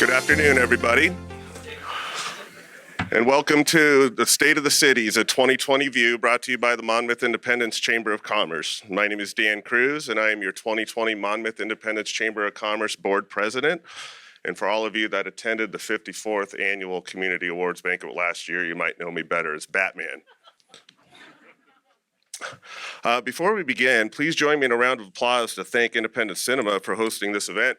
Good afternoon, everybody. And welcome to the State of the Cities, a 2020 View brought to you by the Monmouth-Independence Chamber of Commerce. My name is Dan Cruz, and I am your 2020 Monmouth-Independence Chamber of Commerce Board President. And for all of you that attended the 54th Annual Community Awards Banquet last year, you might know me better as Batman. Before we begin, please join me in a round of applause to thank Independence Cinema for hosting this event.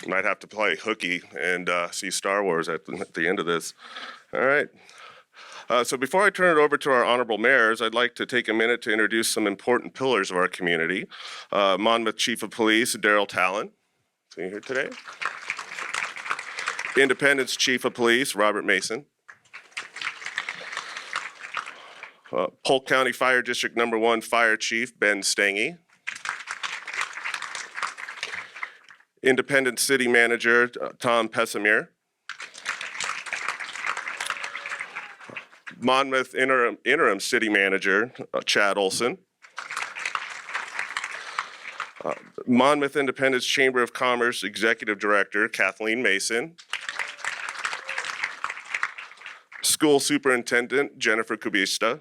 You might have to play hooky and see Star Wars at the end of this. All right. So before I turn it over to our honorable mayors, I'd like to take a minute to introduce some important pillars of our community. Monmouth Chief of Police, Daryl Talon. See you here today. Independence Chief of Police, Robert Mason. Polk County Fire District No. 1 Fire Chief, Ben Stange. Independence City Manager, Tom Pessamir. Monmouth Interim City Manager, Chad Olson. Monmouth Independence Chamber of Commerce Executive Director, Kathleen Mason. School Superintendent, Jennifer Kubista.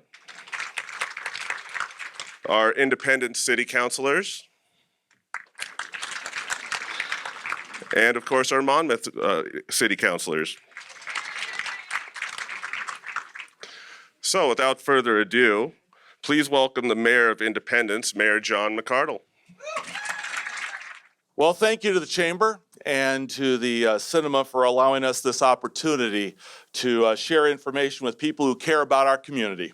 Our Independence City Councilors. And of course, our Monmouth City Councilors. So without further ado, please welcome the Mayor of Independence, Mayor John McArdle. Well, thank you to the Chamber and to the cinema for allowing us this opportunity to share information with people who care about our community.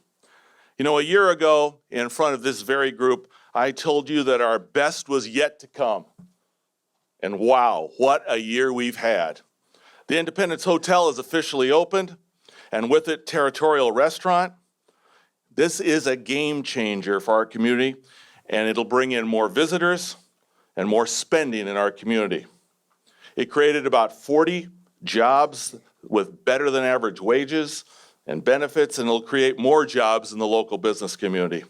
You know, a year ago, in front of this very group, I told you that our best was yet to come. And wow, what a year we've had. The Independence Hotel is officially opened, and with it, Territorial Restaurant. This is a game changer for our community, and it'll bring in more visitors and more spending in our community. It created about 40 jobs with better than average wages and benefits, and it'll create more jobs in the local business community.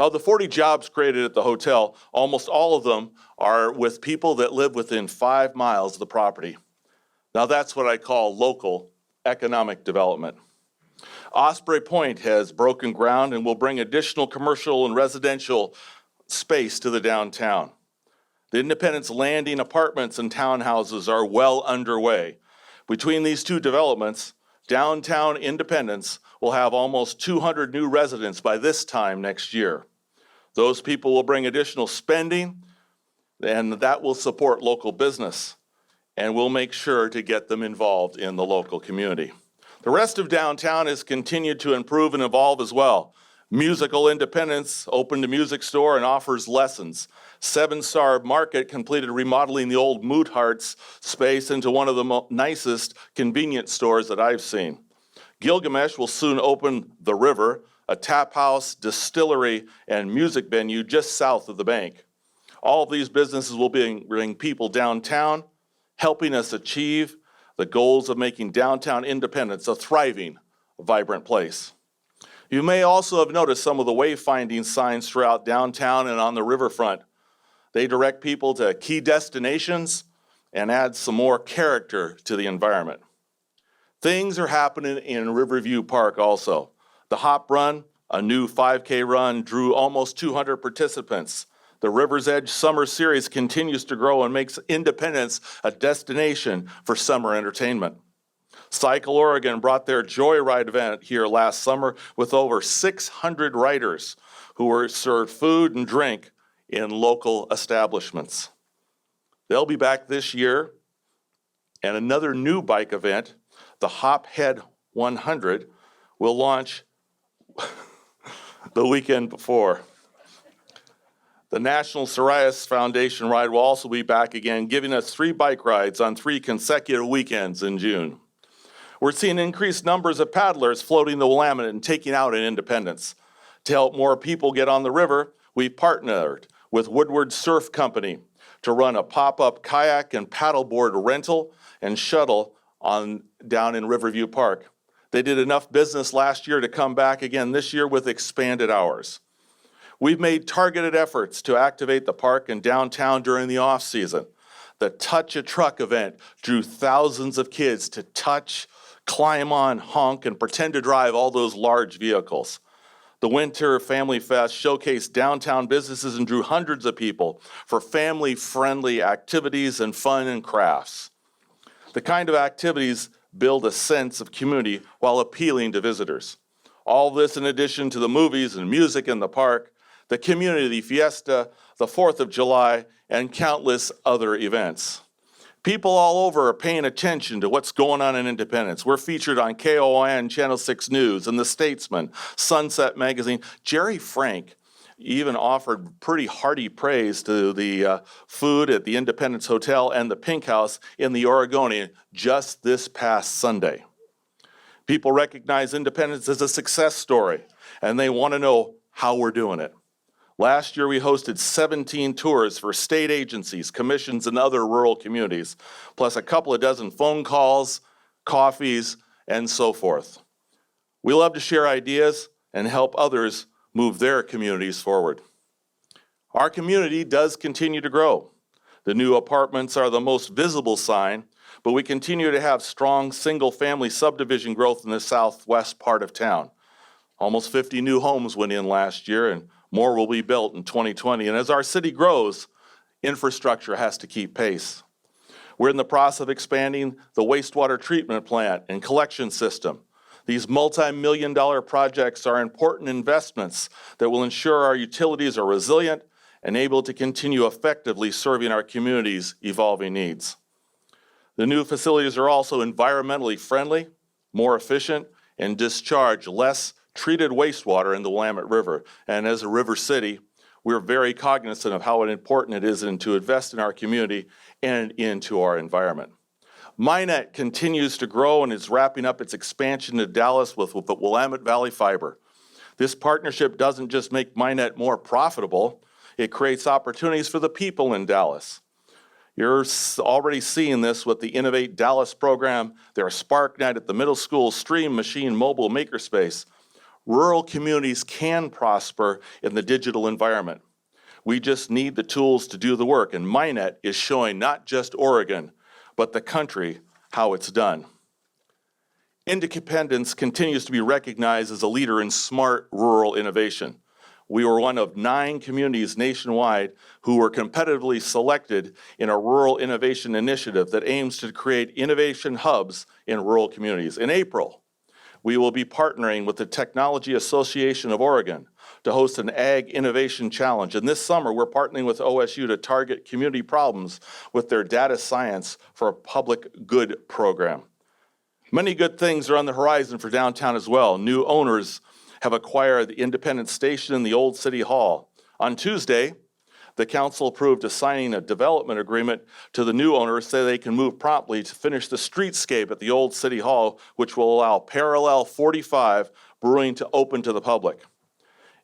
Of the 40 jobs created at the hotel, almost all of them are with people that live within 5 miles of the property. Now that's what I call local economic development. Osprey Point has broken ground and will bring additional commercial and residential space to the downtown. The Independence Landing apartments and townhouses are well underway. Between these two developments, downtown Independence will have almost 200 new residents by this time next year. Those people will bring additional spending, and that will support local business, and we'll make sure to get them involved in the local community. The rest of downtown has continued to improve and evolve as well. Musical Independence opened a music store and offers lessons. 7 Star Market completed remodeling the old Moot Hearts space into one of the nicest convenience stores that I've seen. Gilgamesh will soon open The River, a tap house, distillery, and music venue just south of the bank. All of these businesses will bring people downtown, helping us achieve the goals of making downtown Independence a thriving, vibrant place. You may also have noticed some of the wayfinding signs throughout downtown and on the riverfront. They direct people to key destinations and add some more character to the environment. Things are happening in Riverview Park also. The Hop Run, a new 5K run, drew almost 200 participants. The River's Edge Summer Series continues to grow and makes Independence a destination for summer entertainment. Cycle Oregon brought their Joyride event here last summer with over 600 riders who were served food and drink in local establishments. They'll be back this year, and another new bike event, the Hop Head 100, will launch the weekend before. The National Psoriasis Foundation ride will also be back again, giving us 3 bike rides on 3 consecutive weekends in June. We're seeing increased numbers of paddlers floating the Willamette and taking out in Independence. To help more people get on the river, we partnered with Woodward Surf Company to run a pop-up kayak and paddleboard rental and shuttle down in Riverview Park. They did enough business last year to come back again this year with expanded hours. We've made targeted efforts to activate the park and downtown during the off-season. The Touch a Truck event drew thousands of kids to touch, climb on, honk, and pretend to drive all those large vehicles. The Winter Family Fest showcased downtown businesses and drew hundreds of people for family-friendly activities and fun and crafts. The kind of activities build a sense of community while appealing to visitors. All this in addition to the movies and music in the park, the community fiesta, the 4th of July, and countless other events. People all over are paying attention to what's going on in Independence. We're featured on KOIN Channel 6 News and The Statesman, Sunset Magazine. Jerry Frank even offered pretty hearty praise to the food at the Independence Hotel and the Pink House in the Oregonian just this past Sunday. People recognize Independence as a success story, and they want to know how we're doing it. Last year, we hosted 17 tours for state agencies, commissions, and other rural communities, plus a couple of dozen phone calls, coffees, and so forth. We love to share ideas and help others move their communities forward. Our community does continue to grow. The new apartments are the most visible sign, but we continue to have strong single-family subdivision growth in the southwest part of town. Almost 50 new homes went in last year, and more will be built in 2020. And as our city grows, infrastructure has to keep pace. We're in the process of expanding the wastewater treatment plant and collection system. These multi-million-dollar projects are important investments that will ensure our utilities are resilient and able to continue effectively serving our community's evolving needs. The new facilities are also environmentally friendly, more efficient, and discharge less treated wastewater in the Willamette River. And as a river city, we're very cognizant of how important it is to invest in our community and into our environment. MINET continues to grow and is wrapping up its expansion to Dallas with the Willamette Valley Fiber. This partnership doesn't just make MINET more profitable, it creates opportunities for the people in Dallas. You're already seeing this with the Innovate Dallas program, their Spark Night at the middle school, Stream Machine Mobile Makerspace. Rural communities can prosper in the digital environment. We just need the tools to do the work, and MINET is showing not just Oregon, but the country how it's done. Independence continues to be recognized as a leader in smart rural innovation. We were one of 9 communities nationwide who were competitively selected in a rural innovation initiative that aims to create innovation hubs in rural communities. In April, we will be partnering with the Technology Association of Oregon to host an Ag Innovation Challenge. And this summer, we're partnering with OSU to target community problems with their Data Science for a Public Good program. Many good things are on the horizon for downtown as well. New owners have acquired the Independence Station in the old City Hall. On Tuesday, the council approved assigning a development agreement to the new owners so they can move promptly to finish the streetscape at the old City Hall, which will allow Parallel 45 Brewing to open to the public.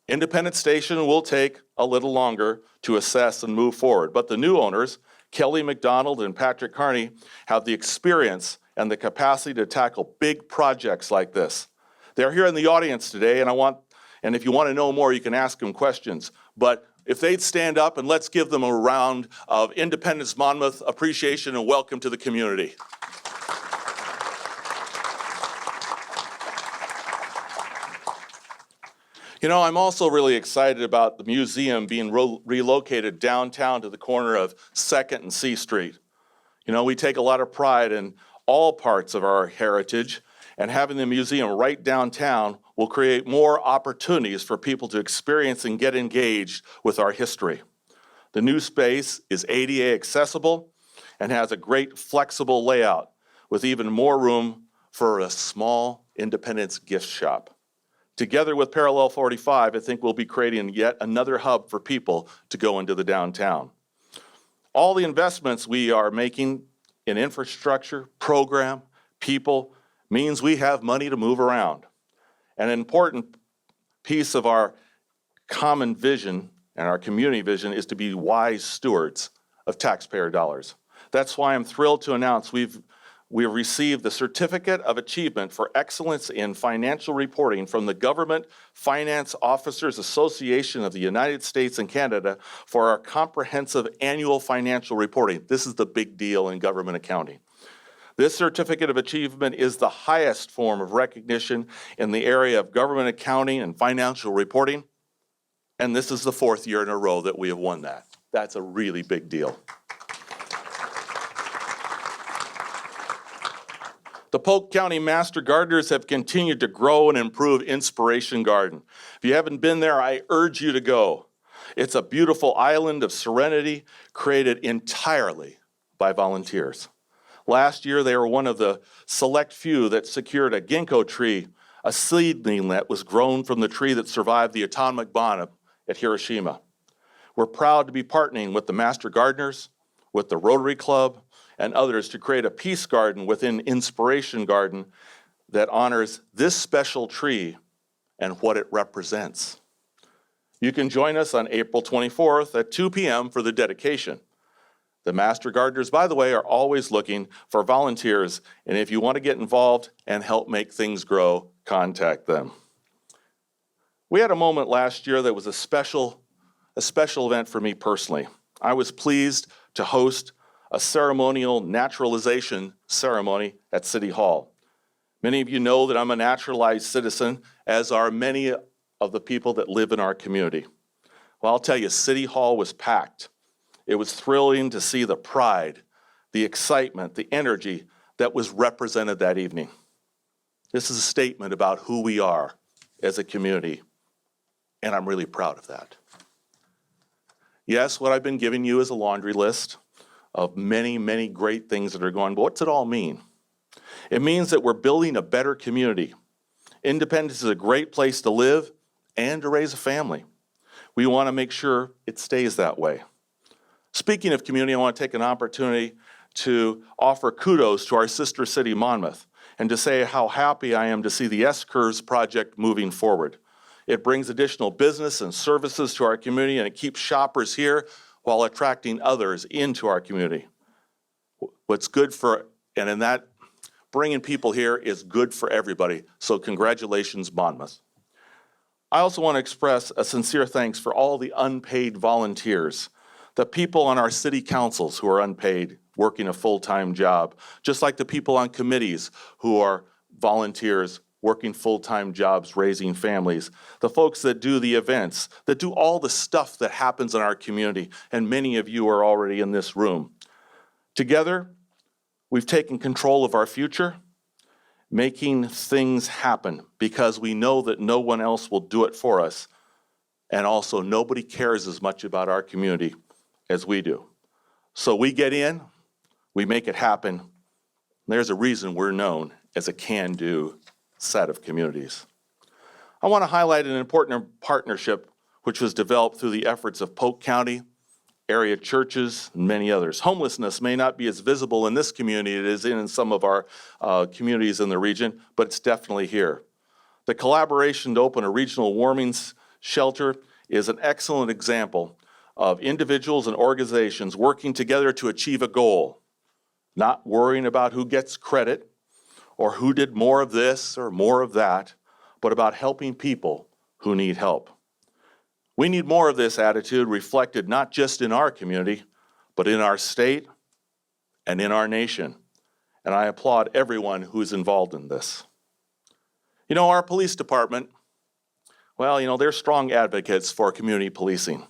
Independence Station will take a little longer to assess and move forward, but the new owners, Kelly McDonald and Patrick Carney, have the experience and the capacity to tackle big projects like this. They're here in the audience today, and if you want to know more, you can ask them questions. But if they'd stand up, and let's give them a round of Independence Monmouth appreciation and welcome to the community. You know, I'm also really excited about the museum being relocated downtown to the corner of 2nd and C Street. You know, we take a lot of pride in all parts of our heritage, and having the museum right downtown will create more opportunities for people to experience and get engaged with our history. The new space is ADA accessible and has a great flexible layout with even more room for a small Independence gift shop. Together with Parallel 45, I think we'll be creating yet another hub for people to go into the downtown. All the investments we are making in infrastructure, program, people, means we have money to move around. An important piece of our common vision and our community vision is to be wise stewards of taxpayer dollars. That's why I'm thrilled to announce we've we received the Certificate of Achievement for Excellence in Financial Reporting from the Government Finance Officers Association of the United States and Canada for our comprehensive annual financial reporting. This is the big deal in government accounting. This Certificate of Achievement is the highest form of recognition in the area of government accounting and financial reporting, and this is the 4th year in a row that we have won that. That's a really big deal. The Polk County Master Gardeners have continued to grow and improve Inspiration Garden. If you haven't been there, I urge you to go. It's a beautiful island of serenity created entirely by volunteers. Last year, they were one of the select few that secured a ginkgo tree, a seedling that was grown from the tree that survived the atomic bomb at Hiroshima. We're proud to be partnering with the Master Gardeners, with the Rotary Club, and others to create a peace garden within Inspiration Garden that honors this special tree and what it represents. You can join us on April 24th at 2 p.m. for the dedication. The Master Gardeners, by the way, are always looking for volunteers, and if you want to get involved and help make things grow, contact them. We had a moment last year that was a special event for me personally. I was pleased to host a ceremonial naturalization ceremony at City Hall. Many of you know that I'm a naturalized citizen, as are many of the people that live in our community. Well, I'll tell you, City Hall was packed. It was thrilling to see the pride, the excitement, the energy that was represented that evening. This is a statement about who we are as a community, and I'm really proud of that. Yes, what I've been giving you is a laundry list of many, many great things that are going, but what's it all mean? It means that we're building a better community. Independence is a great place to live and to raise a family. We want to make sure it stays that way. Speaking of community, I want to take an opportunity to offer kudos to our sister city, Monmouth, and to say how happy I am to see the S-Curves project moving forward. It brings additional business and services to our community, and it keeps shoppers here while attracting others into our community. What's good for, and in that, bringing people here is good for everybody. So congratulations, Monmouth. I also want to express a sincere thanks for all the unpaid volunteers, the people on our city councils who are unpaid, working a full-time job, just like the people on committees who are volunteers, working full-time jobs, raising families, the folks that do the events, that do all the stuff that happens in our community, and many of you are already in this room. Together, we've taken control of our future, making things happen because we know that no one else will do it for us, and also nobody cares as much about our community as we do. So we get in, we make it happen. There's a reason we're known as a can-do set of communities. I want to highlight an important partnership which was developed through the efforts of Polk County, area churches, and many others. Homelessness may not be as visible in this community as it is in some of our communities in the region, but it's definitely here. The collaboration to open a regional warming shelter is an excellent example of individuals and organizations working together to achieve a goal, not worrying about who gets credit or who did more of this or more of that, but about helping people who need help. We need more of this attitude reflected not just in our community, but in our state and in our nation. And I applaud everyone who is involved in this. You know, our police department, well, they're strong advocates for community policing.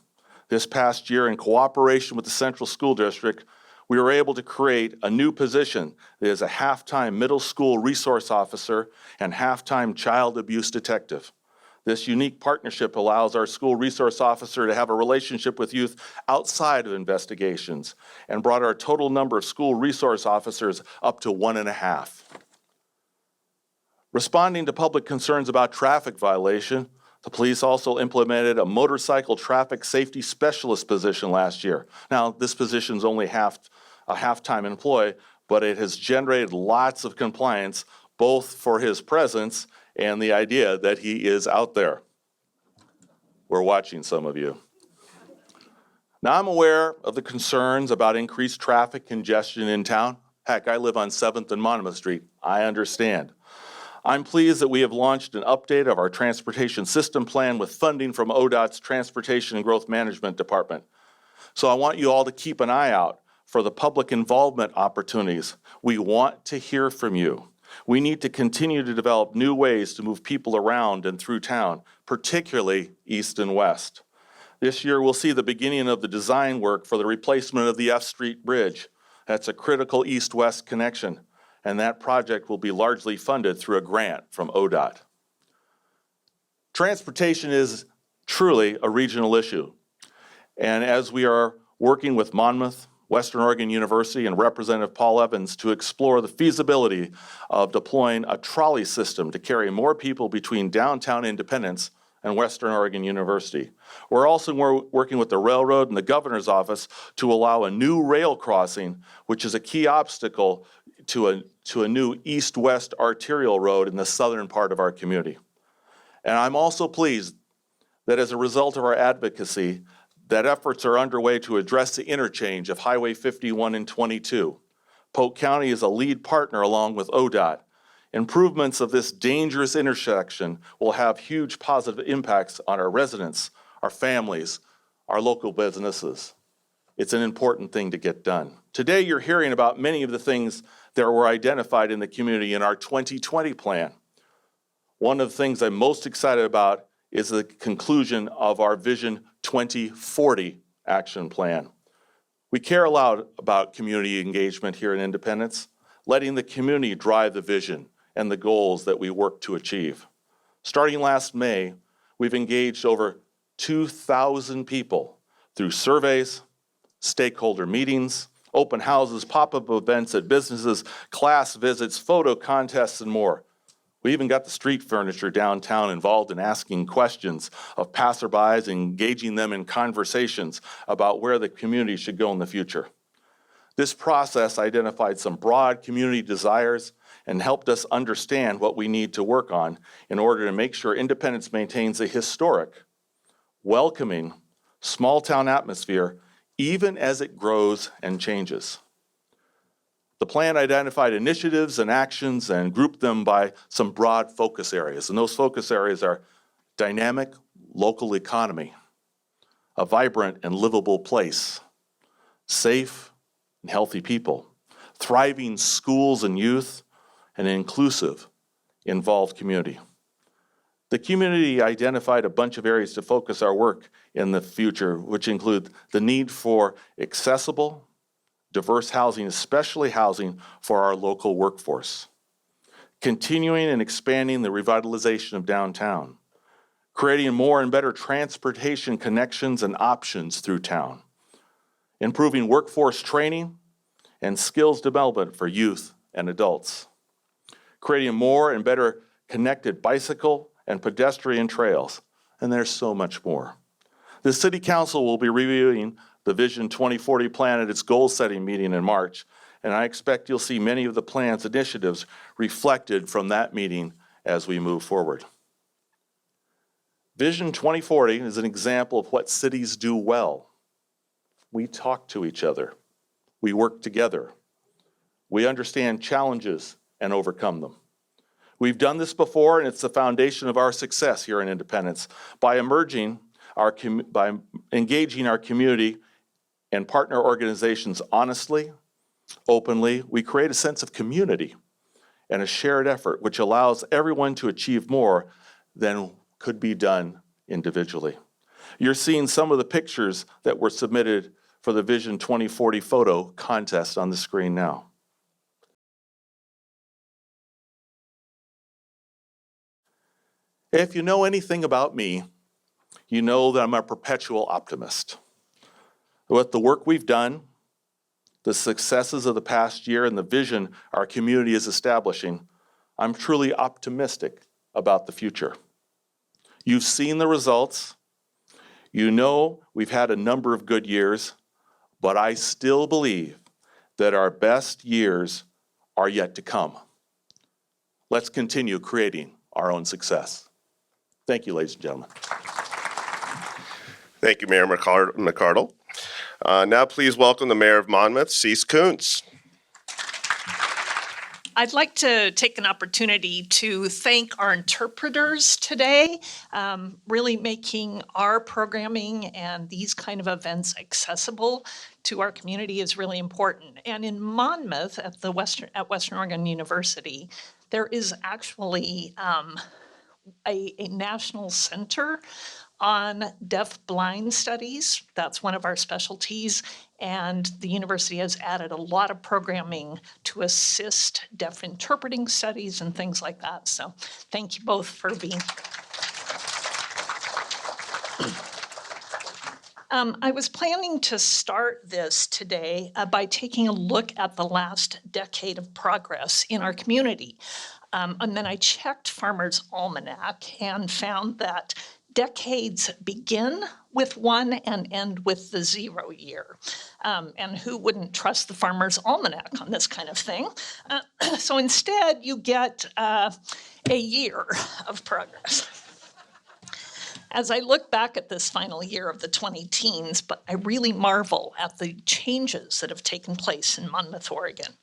This past year, in cooperation with the Central School District, we were able to create a new position that is a half-time middle school resource officer and half-time child abuse detective. This unique partnership allows our school resource officer to have a relationship with youth outside of investigations and brought our total number of school resource officers up to 1.5. Responding to public concerns about traffic violation, the police also implemented a motorcycle traffic safety specialist position last year. Now, this position is only a half-time employee, but it has generated lots of compliance, both for his presence and the idea that he is out there. We're watching some of you. Now, I'm aware of the concerns about increased traffic congestion in town. Heck, I live on 7th and Monmouth Street. I understand. I'm pleased that we have launched an update of our transportation system plan with funding from ODOT's Transportation and Growth Management Department. So I want you all to keep an eye out for the public involvement opportunities. We want to hear from you. We need to continue to develop new ways to move people around and through town, particularly east and west. This year, we'll see the beginning of the design work for the replacement of the F Street Bridge. That's a critical east-west connection, and that project will be largely funded through a grant from ODOT. Transportation is truly a regional issue, and as we are working with Monmouth, Western Oregon University, and Representative Paul Evans to explore the feasibility of deploying a trolley system to carry more people between downtown Independence and Western Oregon University. We're also working with the railroad and the governor's office to allow a new rail crossing, which is a key obstacle to a new east-west arterial road in the southern part of our community. And I'm also pleased that as a result of our advocacy, that efforts are underway to address the interchange of Highway 51 and 22. Polk County is a lead partner along with ODOT. Improvements of this dangerous intersection will have huge positive impacts on our residents, our families, our local businesses. It's an important thing to get done. Today, you're hearing about many of the things that were identified in the community in our 2020 plan. One of the things I'm most excited about is the conclusion of our Vision 2040 action plan. We care a lot about community engagement here in Independence, letting the community drive the vision and the goals that we work to achieve. Starting last May, we've engaged over 2,000 people through surveys, stakeholder meetings, open houses, pop-up events at businesses, class visits, photo contests, and more. We even got the street furniture downtown involved in asking questions of passerbys and engaging them in conversations about where the community should go in the future. This process identified some broad community desires and helped us understand what we need to work on in order to make sure Independence maintains a historic, welcoming, small-town atmosphere, even as it grows and changes. The plan identified initiatives and actions and grouped them by some broad focus areas. And those focus areas are dynamic local economy, a vibrant and livable place, safe and healthy people, thriving schools and youth, and an inclusive, involved community. The community identified a bunch of areas to focus our work in the future, which include the need for accessible, diverse housing, especially housing for our local workforce, continuing and expanding the revitalization of downtown, creating more and better transportation connections and options through town, improving workforce training and skills development for youth and adults, creating more and better connected bicycle and pedestrian trails, and there's so much more. The City Council will be reviewing the Vision 2040 plan at its goal-setting meeting in March, and I expect you'll see many of the plan's initiatives reflected from that meeting as we move forward. Vision 2040 is an example of what cities do well. We talk to each other. We work together. We understand challenges and overcome them. We've done this before, and it's the foundation of our success here in Independence. By engaging our community and partner organizations honestly, openly, we create a sense of community and a shared effort which allows everyone to achieve more than could be done individually. You're seeing some of the pictures that were submitted for the Vision 2040 photo contest on the screen now. If you know anything about me, you know that I'm a perpetual optimist. With the work we've done, the successes of the past year, and the vision our community is establishing, I'm truly optimistic about the future. You've seen the results. You know we've had a number of good years, but I still believe that our best years are yet to come. Let's continue creating our own success. Thank you, ladies and gentlemen. Thank you, Mayor McCardle. Now please welcome the Mayor of Monmouth, Cease Koontz. I'd like to take an opportunity to thank our interpreters today. Really making our programming and these kind of events accessible to our community is really important. And in Monmouth at Western Oregon University, there is actually a national center on deaf-blind studies. That's one of our specialties. And the university has added a lot of programming to assist deaf interpreting studies and things like that. So thank you both for being. I was planning to start this today by taking a look at the last decade of progress in our community. And then I checked Farmer's Almanac and found that decades begin with 1 and end with the 0 year. And who wouldn't trust the Farmer's Almanac on this kind of thing? So instead, you get a year of progress. As I look back at this final year of the 20-teens, but I really marvel at the changes that have taken place in Monmouth, Oregon.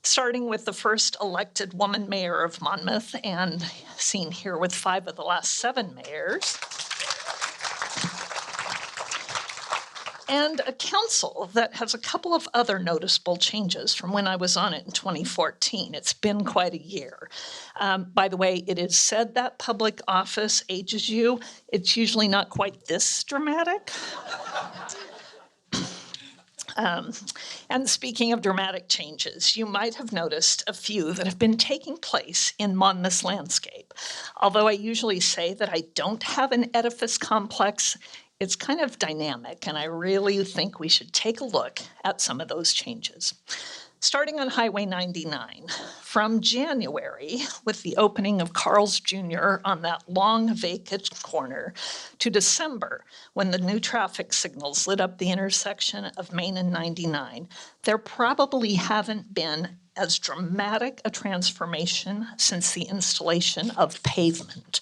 Starting with the first elected woman mayor of Monmouth, and seen here with 5 of the last 7 mayors. And a council that has a couple of other noticeable changes from when I was on it in 2014. It's been quite a year. By the way, it is said that public office ages you. It's usually not quite this dramatic. And speaking of dramatic changes, you might have noticed a few that have been taking place in Monmouth's landscape. Although I usually say that I don't have an edifice complex, it's kind of dynamic, and I really think we should take a look at some of those changes. Starting on Highway 99, from January, with the opening of Carl's Jr. on that long vacant corner, to December, when the new traffic signals lit up the intersection of Main and 99, there probably haven't been as dramatic a transformation since the installation of pavement.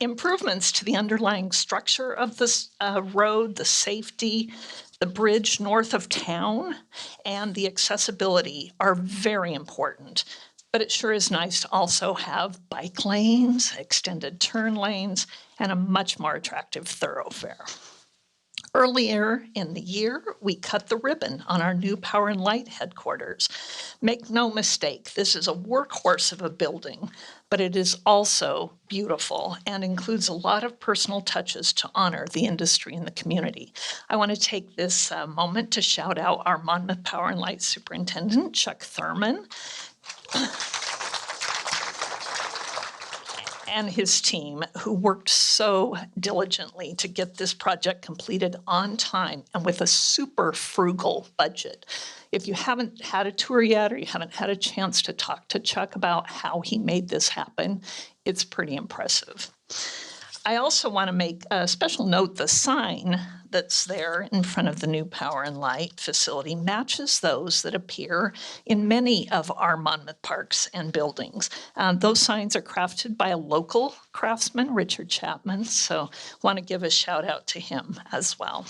Improvements to the underlying structure of this road, the safety, the bridge north of town, and the accessibility are very important. But it sure is nice to also have bike lanes, extended turn lanes, and a much more attractive thoroughfare. Earlier in the year, we cut the ribbon on our new Power and Light headquarters. Make no mistake, this is a workhorse of a building, but it is also beautiful and includes a lot of personal touches to honor the industry and the community. I want to take this moment to shout out our Monmouth Power and Light Superintendent, Chuck Thurman, and his team, who worked so diligently to get this project completed on time and with a super frugal budget. If you haven't had a tour yet, or you haven't had a chance to talk to Chuck about how he made this happen, it's pretty impressive. I also want to make a special note, the sign that's there in front of the new Power and Light facility matches those that appear in many of our Monmouth parks and buildings. Those signs are crafted by a local craftsman, Richard Chapman, so want to give a shout out to him as well.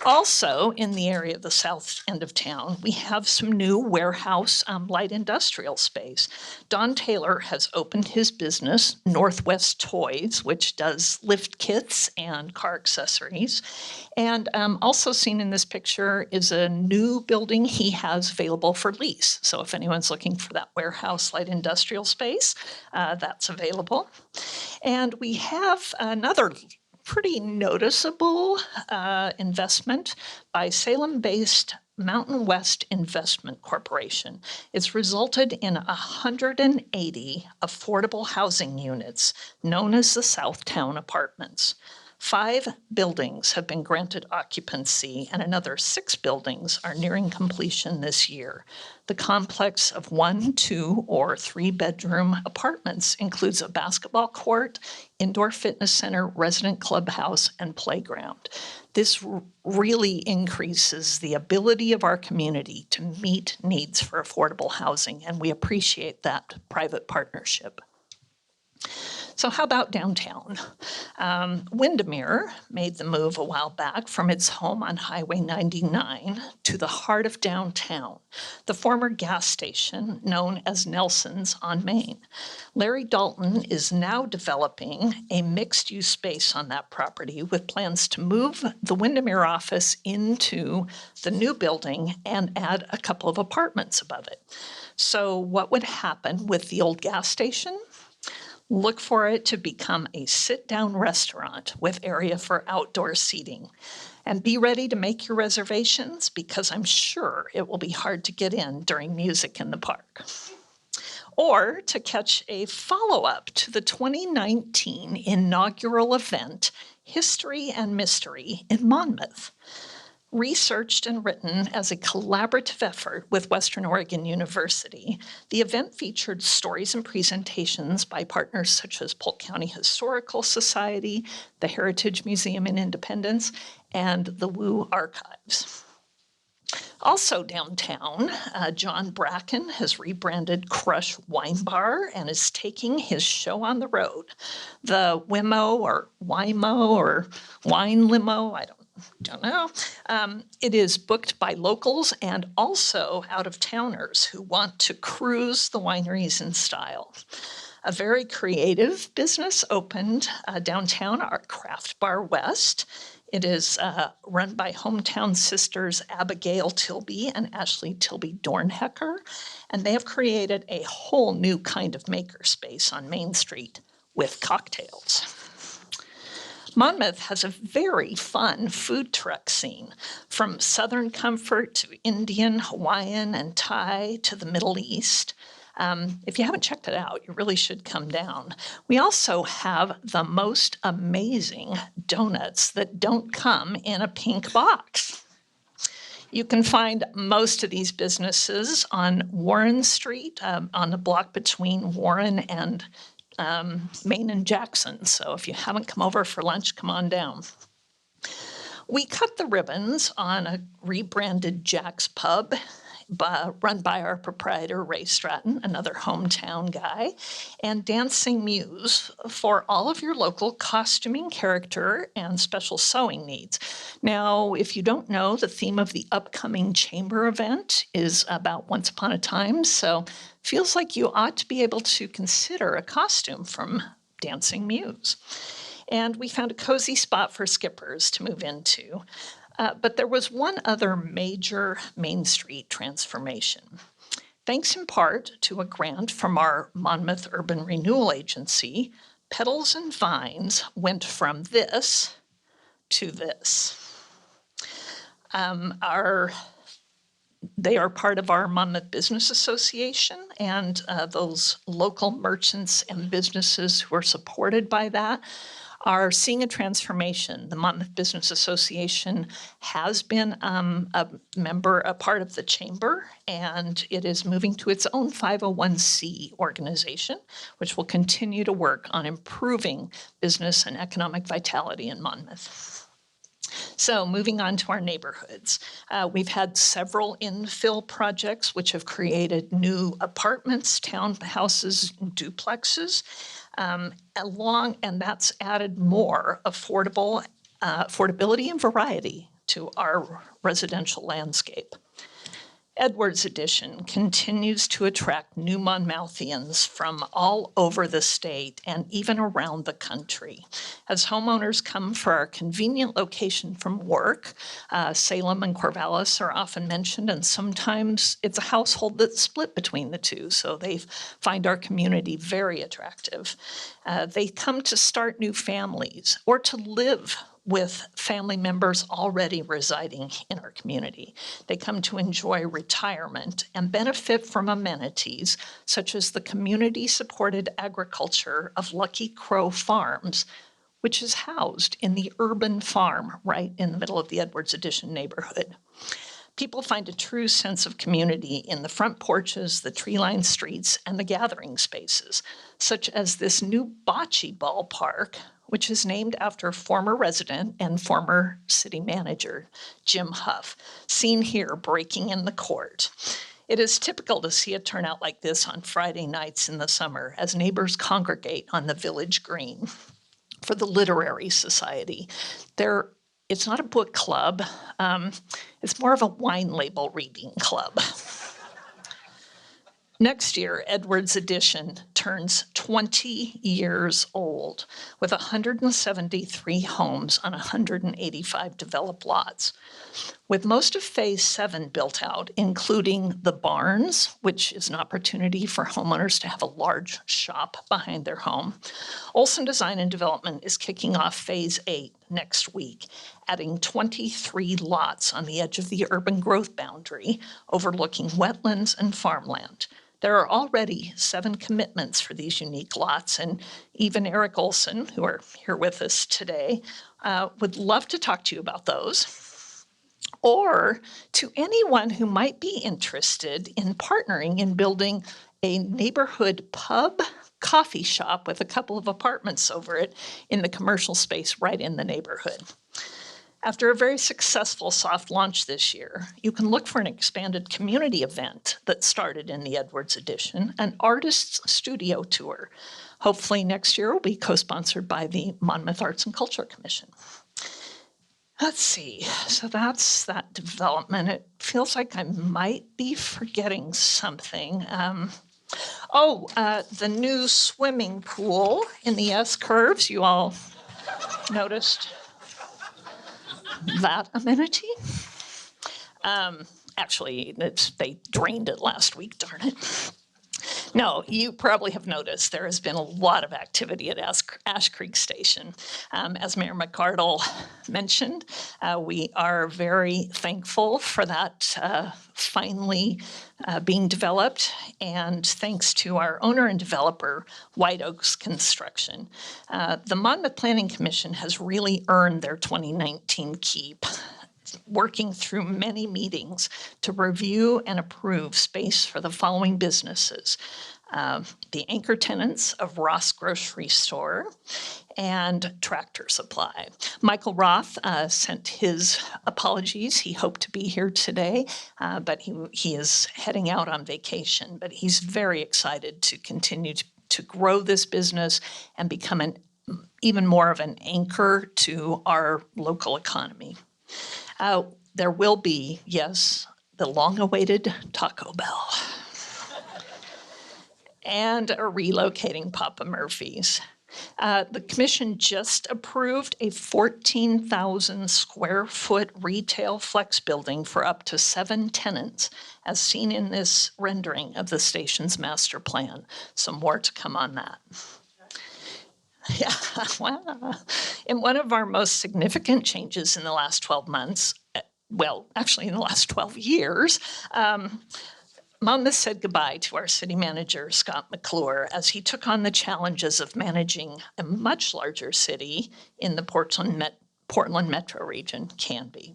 Also, in the area of the south end of town, we have some new warehouse light industrial space. Don Taylor has opened his business, Northwest Toys, which does lift kits and car accessories. And also seen in this picture is a new building he has available for lease. So if anyone's looking for that warehouse light industrial space, that's available. And we have another pretty noticeable investment by Salem-based Mountain West Investment Corporation. It's resulted in 180 affordable housing units known as the Southtown Apartments. 5 buildings have been granted occupancy, and another 6 buildings are nearing completion this year. The complex of 1, 2, or 3-bedroom apartments includes a basketball court, indoor fitness center, resident clubhouse, and playground. This really increases the ability of our community to meet needs for affordable housing, and we appreciate that private partnership. So how about downtown? Windermere made the move a while back from its home on Highway 99 to the heart of downtown, the former gas station known as Nelson's on Main. Larry Dalton is now developing a mixed-use space on that property with plans to move the Windermere office into the new building and add a couple of apartments above it. So what would happen with the old gas station? Look for it to become a sit-down restaurant with area for outdoor seating. And be ready to make your reservations because I'm sure it will be hard to get in during music in the park. Or to catch a follow-up to the 2019 inaugural event, History and Mystery in Monmouth. Researched and written as a collaborative effort with Western Oregon University, the event featured stories and presentations by partners such as Polk County Historical Society, the Heritage Museum in Independence, and the Wu Archives. Also downtown, John Bracken has rebranded Crush Wine Bar and is taking his show on the road. The Wimo or Wimo or Wine Limo, I don't know. It is booked by locals and also out-of-towners who want to cruise the wineries in style. A very creative business opened downtown, our Craft Bar West. It is run by hometown sisters Abigail Tilby and Ashley Tilby Dornhecker, and they have created a whole new kind of makerspace on Main Street with cocktails. Monmouth has a very fun food truck scene, from Southern comfort to Indian, Hawaiian, and Thai to the Middle East. If you haven't checked it out, you really should come down. We also have the most amazing donuts that don't come in a pink box. You can find most of these businesses on Warren Street, on the block between Warren and Main and Jackson. So if you haven't come over for lunch, come on down. We cut the ribbons on a rebranded Jack's Pub, run by our proprietor, Ray Stratton, another hometown guy, and Dancing Muse for all of your local costuming, character, and special sewing needs. Now, if you don't know, the theme of the upcoming chamber event is about Once Upon a Time, so feels like you ought to be able to consider a costume from Dancing Muse. And we found a cozy spot for skippers to move into. But there was one other major Main Street transformation. Thanks in part to a grant from our Monmouth Urban Renewal Agency, Petals and Vines went from this to this. They are part of our Monmouth Business Association, and those local merchants and businesses who are supported by that are seeing a transformation. The Monmouth Business Association has been a part of the chamber, and it is moving to its own 501c organization, which will continue to work on improving business and economic vitality in Monmouth. So moving on to our neighborhoods. We've had several infill projects which have created new apartments, townhouses, duplexes, and that's added more affordability and variety to our residential landscape. Edwards Edition continues to attract new Monmouthians from all over the state and even around the country. As homeowners come for our convenient location from work, Salem and Corvallis are often mentioned, and sometimes it's a household that's split between the two, so they find our community very attractive. They come to start new families or to live with family members already residing in our community. They come to enjoy retirement and benefit from amenities such as the community-supported agriculture of Lucky Crow Farms, which is housed in the urban farm right in the middle of the Edwards Edition neighborhood. People find a true sense of community in the front porches, the tree-lined streets, and the gathering spaces, such as this new bocce ballpark, which is named after former resident and former city manager Jim Huff, seen here breaking in the court. It is typical to see a turnout like this on Friday nights in the summer as neighbors congregate on the village green for the Literary Society. It's not a book club, it's more of a wine label reading club. Next year, Edwards Edition turns 20 years old with 173 homes on 185 developed lots. With most of Phase 7 built out, including the barns, which is an opportunity for homeowners to have a large shop behind their home, Olson Design and Development is kicking off Phase 8 next week, adding 23 lots on the edge of the urban growth boundary, overlooking wetlands and farmland. There are already 7 commitments for these unique lots, and even Eric Olson, who are here with us today, would love to talk to you about those. Or to anyone who might be interested in partnering in building a neighborhood pub coffee shop with a couple of apartments over it in the commercial space right in the neighborhood. After a very successful soft launch this year, you can look for an expanded community event that started in the Edwards Edition, an artist's studio tour. Hopefully next year will be co-sponsored by the Monmouth Arts and Culture Commission. Let's see, so that's that development. It feels like I might be forgetting something. The new swimming pool in the S-curves, you all noticed that amenity? Actually, they drained it last week, darn it. No, you probably have noticed there has been a lot of activity at Ash Creek Station. As Mayor McCardle mentioned, we are very thankful for that finally being developed, and thanks to our owner and developer, White Oaks Construction. The Monmouth Planning Commission has really earned their 2019 keep, working through many meetings to review and approve space for the following businesses. The anchor tenants of Ross Grocery Store and Tractor Supply. Michael Roth sent his apologies. He hoped to be here today, but he is heading out on vacation. But he's very excited to continue to grow this business and become even more of an anchor to our local economy. There will be, yes, the long-awaited Taco Bell and a relocating Papa Murphy's. The commission just approved a 14,000 square foot retail flex building for up to 7 tenants, as seen in this rendering of the station's master plan. Some more to come on that. Yeah, well, in one of our most significant changes in the last 12 months, well, actually in the last 12 years, Monmouth said goodbye to our city manager, Scott McClure, as he took on the challenges of managing a much larger city in the Portland metro region, Canby.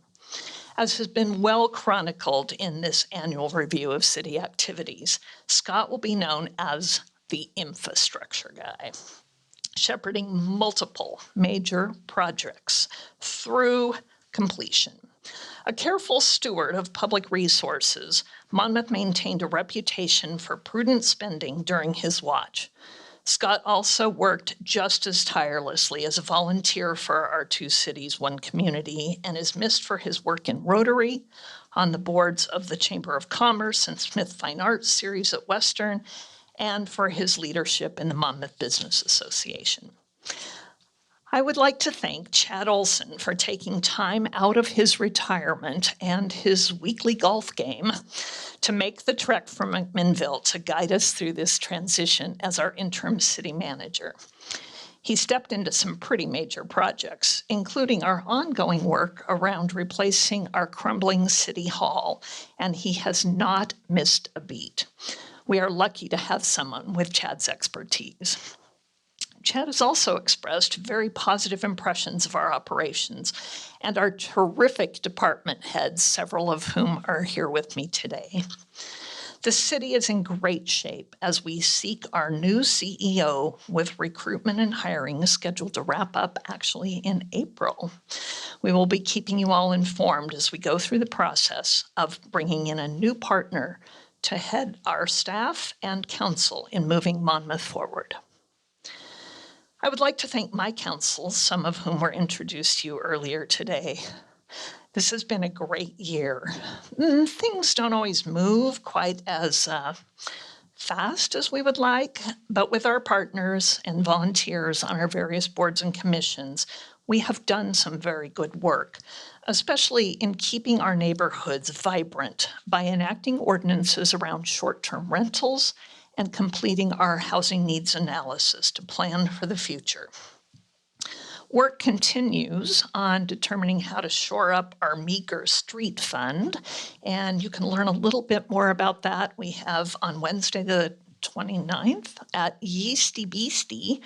As has been well chronicled in this annual review of city activities, Scott will be known as the infrastructure guy, shepherding multiple major projects through completion. A careful steward of public resources, Monmouth maintained a reputation for prudent spending during his watch. Scott also worked just as tirelessly as a volunteer for our Two Cities, One Community, and is missed for his work in Rotary, on the boards of the Chamber of Commerce and Smith Fine Arts series at Western, and for his leadership in the Monmouth Business Association. I would like to thank Chad Olson for taking time out of his retirement and his weekly golf game to make the trek from McMinnville to guide us through this transition as our interim city manager. He stepped into some pretty major projects, including our ongoing work around replacing our crumbling city hall, and he has not missed a beat. We are lucky to have someone with Chad's expertise. Chad has also expressed very positive impressions of our operations and our terrific department heads, several of whom are here with me today. The city is in great shape as we seek our new CEO, with recruitment and hiring scheduled to wrap up actually in April. We will be keeping you all informed as we go through the process of bringing in a new partner to head our staff and council in moving Monmouth forward. I would like to thank my council, some of whom were introduced to you earlier today. This has been a great year. Things don't always move quite as fast as we would like, but with our partners and volunteers on our various boards and commissions, we have done some very good work, especially in keeping our neighborhoods vibrant by enacting ordinances around short-term rentals and completing our housing needs analysis to plan for the future. Work continues on determining how to shore up our meager street fund, and you can learn a little bit more about that. We have on Wednesday the 29th at Yeasty Beastie,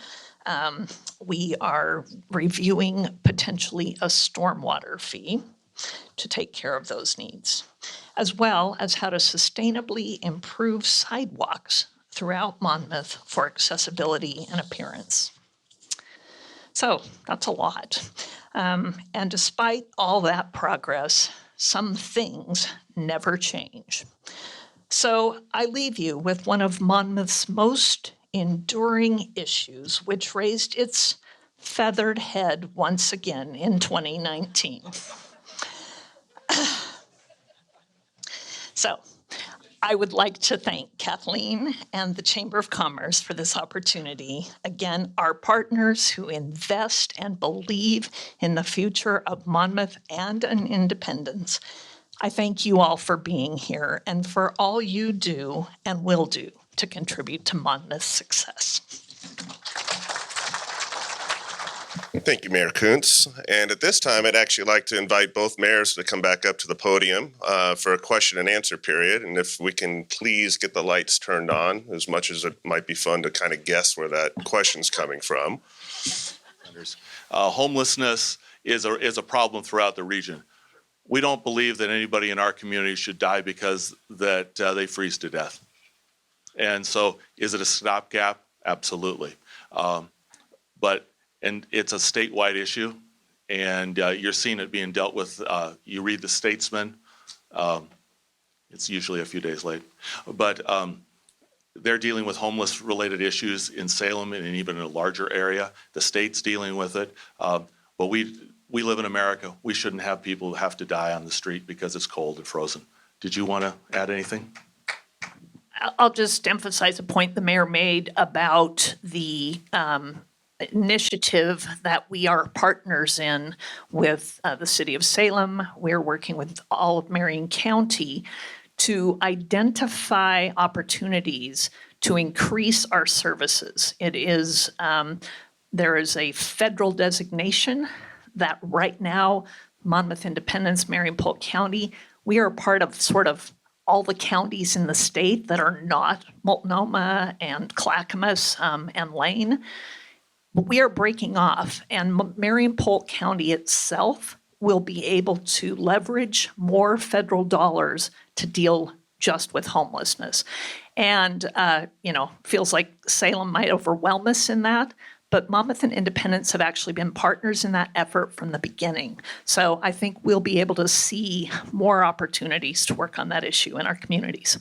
we are reviewing potentially a stormwater fee to take care of those needs, as well as how to sustainably improve sidewalks throughout Monmouth for accessibility and appearance. So that's a lot. And despite all that progress, some things never change. So I leave you with one of Monmouth's most enduring issues, which raised its feathered head once again in 2019. So I would like to thank Kathleen and the Chamber of Commerce for this opportunity. Again, our partners who invest and believe in the future of Monmouth and an independence. I thank you all for being here and for all you do and will do to contribute to Monmouth's success. Thank you, Mayor Kuntz. And at this time, I'd actually like to invite both mayors to come back up to the podium for a question and answer period. And if we can please get the lights turned on, as much as it might be fun to kind of guess where that question's coming from. Homelessness is a problem throughout the region. We don't believe that anybody in our community should die because that they freeze to death. And so is it a stopgap? Absolutely. And it's a statewide issue, and you're seeing it being dealt with. You read the Statesman. It's usually a few days late. But they're dealing with homeless-related issues in Salem and even in a larger area. The state's dealing with it. But we live in America. We shouldn't have people who have to die on the street because it's cold and frozen. Did you want to add anything? I'll just emphasize a point the mayor made about the initiative that we are partners in with the city of Salem. We're working with all of Marion County to identify opportunities to increase our services. It is, there is a federal designation that right now, Monmouth-Independence, Marion-Polk County, we are part of sort of all the counties in the state that are not Multnomah and Clackamas and Lane. But we are breaking off, and Marion-Polk County itself will be able to leverage more federal dollars to deal just with homelessness. And, feels like Salem might overwhelm us in that, but Monmouth and Independence have actually been partners in that effort from the beginning. So I think we'll be able to see more opportunities to work on that issue in our communities.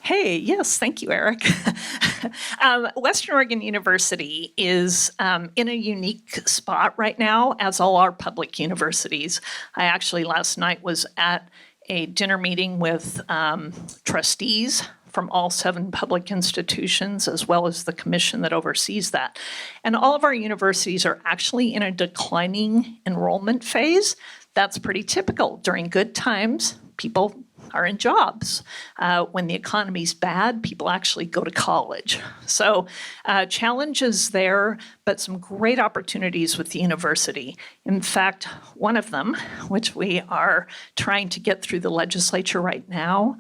Hey, yes, thank you, Eric. Western Oregon University is in a unique spot right now, as all our public universities. I actually last night was at a dinner meeting with trustees from all 7 public institutions, as well as the commission that oversees that. And all of our universities are actually in a declining enrollment phase. That's pretty typical. During good times, people are in jobs. When the economy's bad, people actually go to college. So challenges there, but some great opportunities with the university. In fact, one of them, which we are trying to get through the legislature right now,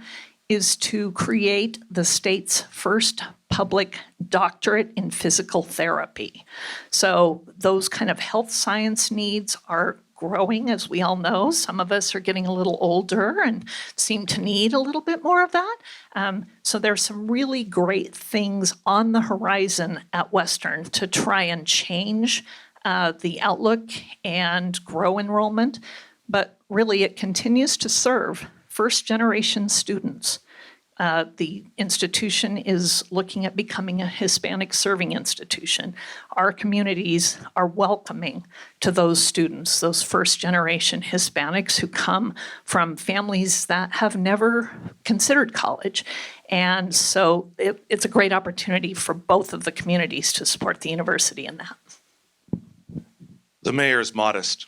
is to create the state's first public doctorate in physical therapy. So those kind of health science needs are growing, as we all know. Some of us are getting a little older and seem to need a little bit more of that. So there's some really great things on the horizon at Western to try and change the outlook and grow enrollment. But really, it continues to serve first-generation students the institution is looking at becoming a Hispanic serving institution. Our communities are welcoming to those students, those first generation Hispanics who come from families that have never considered college. And so it's a great opportunity for both of the communities to support the university in that. The mayor is modest.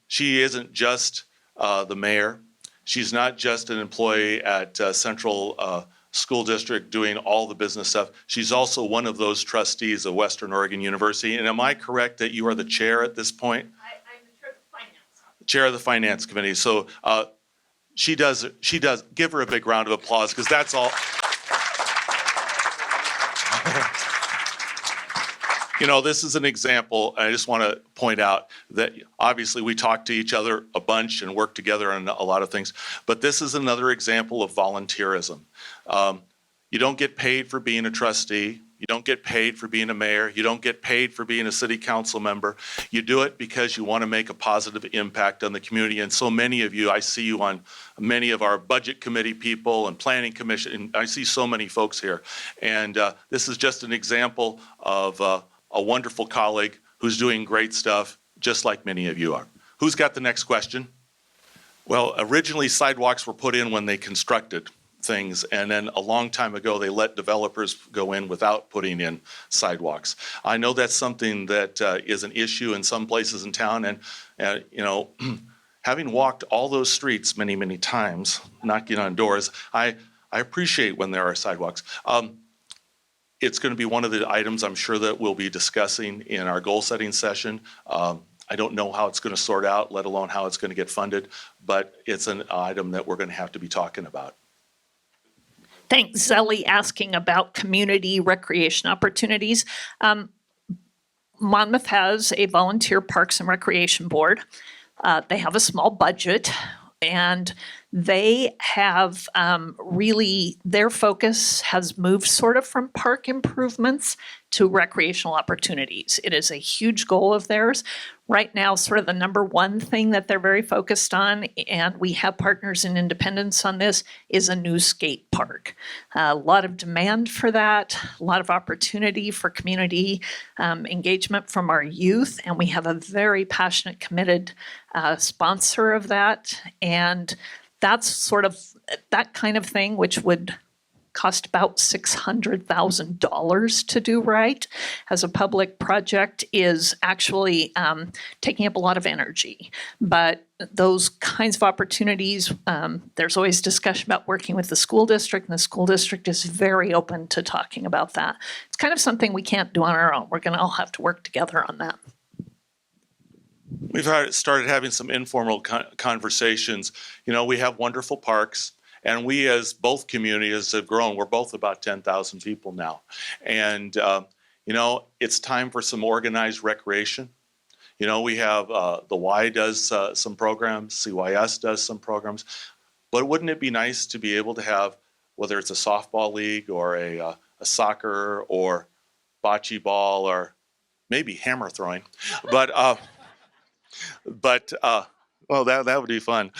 She isn't just the mayor. She's not just an employee at Central School District doing all the business stuff. She's also one of those trustees of Western Oregon University. And am I correct that you are the chair at this point? I'm the chair of the finance. Chair of the finance committee. So she does, give her a big round of applause because that's all. You know, this is an example, and I just want to point out that obviously we talk to each other a bunch and work together on a lot of things, but this is another example of volunteerism. You don't get paid for being a trustee. You don't get paid for being a mayor. You don't get paid for being a city council member. You do it because you want to make a positive impact on the community. And so many of you, I see you on many of our budget committee people and planning commission, and I see so many folks here. And this is just an example of a wonderful colleague who's doing great stuff, just like many of you are. Who's got the next question? Well, originally sidewalks were put in when they constructed things, and then a long time ago they let developers go in without putting in sidewalks. I know that's something that is an issue in some places in town, and you know, having walked all those streets many, many times, knocking on doors, I appreciate when there are sidewalks. It's going to be one of the items I'm sure that we'll be discussing in our goal setting session. I don't know how it's going to sort out, let alone how it's going to get funded, but it's an item that we're going to have to be talking about. Thanks, Zelly, asking about community recreation opportunities. Monmouth has a volunteer parks and recreation board. They have a small budget, and they have really, their focus has moved sort of from park improvements to recreational opportunities. It is a huge goal of theirs. Right now, sort of the number one thing that they're very focused on, and we have partners in Independence on this, is a new skate park. A lot of demand for that, a lot of opportunity for community engagement from our youth, and we have a very passionate, committed sponsor of that. And that's sort of that kind of thing, which would cost about $600,000 to do right as a public project, is actually taking up a lot of energy. But those kinds of opportunities, there's always discussion about working with the school district, and the school district is very open to talking about that. It's kind of something we can't do on our own. We're going to all have to work together on that. We've started having some informal conversations. You know, we have wonderful parks. And we, as both communities have grown, we're both about 10,000 people now. And, you know, it's time for some organized recreation. You know, we have the Y does some programs, CYS does some programs. But wouldn't it be nice to be able to have, whether it's a softball league or a soccer or bocce ball or maybe hammer throwing. But well, that would be fun.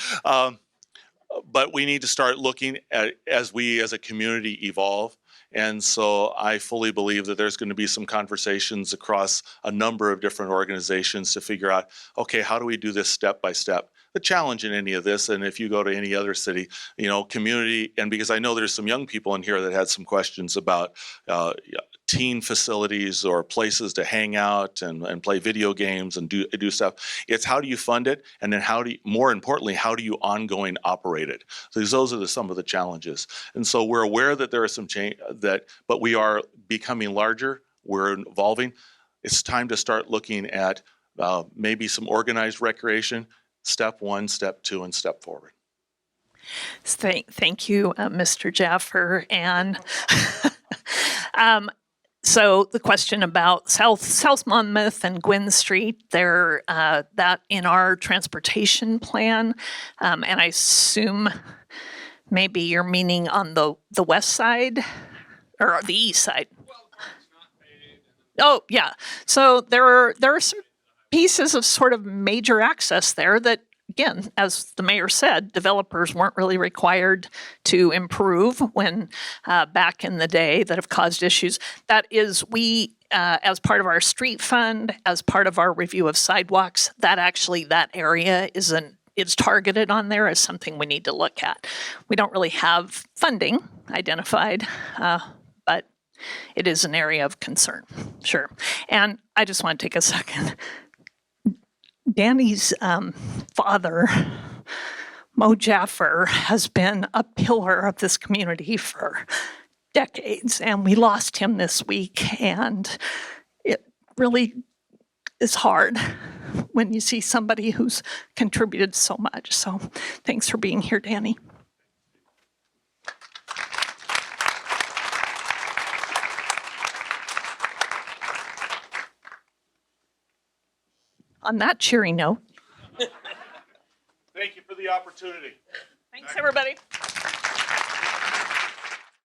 But we need to start looking at as we as a community evolve. And so I fully believe that there's going to be some conversations across a number of different organizations to figure out, okay, how do we do this step by step? The challenge in any of this, and if you go to any other city, you know, community, and because I know there's some young people in here that had some questions about teen facilities or places to hang out and play video games and do stuff. It's how do you fund it, and then how do you, more importantly, how do you ongoing operate it? So those are some of the challenges. And so we're aware that there are some change but we are becoming larger. We're evolving. It's time to start looking at maybe some organized recreation. Step one, step two, and step forward. Thank you, Mr. Jaffer. And so the question about South Monmouth and Gwynn Street, they're that in our transportation plan, and I assume maybe you're meaning on the west side or the east side. Oh yeah, so there are some pieces of sort of major access there that again, as the mayor said, developers weren't really required to improve when back in the day that have caused issues. That is, we, as part of our street fund, as part of our review of sidewalks, that area is targeted on there as something we need to look at. We don't really have funding identified, but it is an area of concern, sure. And I just want to take a second. Danny's father, Mo Jaffer, has been a pillar of this community for decades, and we lost him this week, and it really is hard when you see somebody who's contributed so much. So thanks for being here, Danny. On that cheery note. Thank you for the opportunity. Thanks, everybody.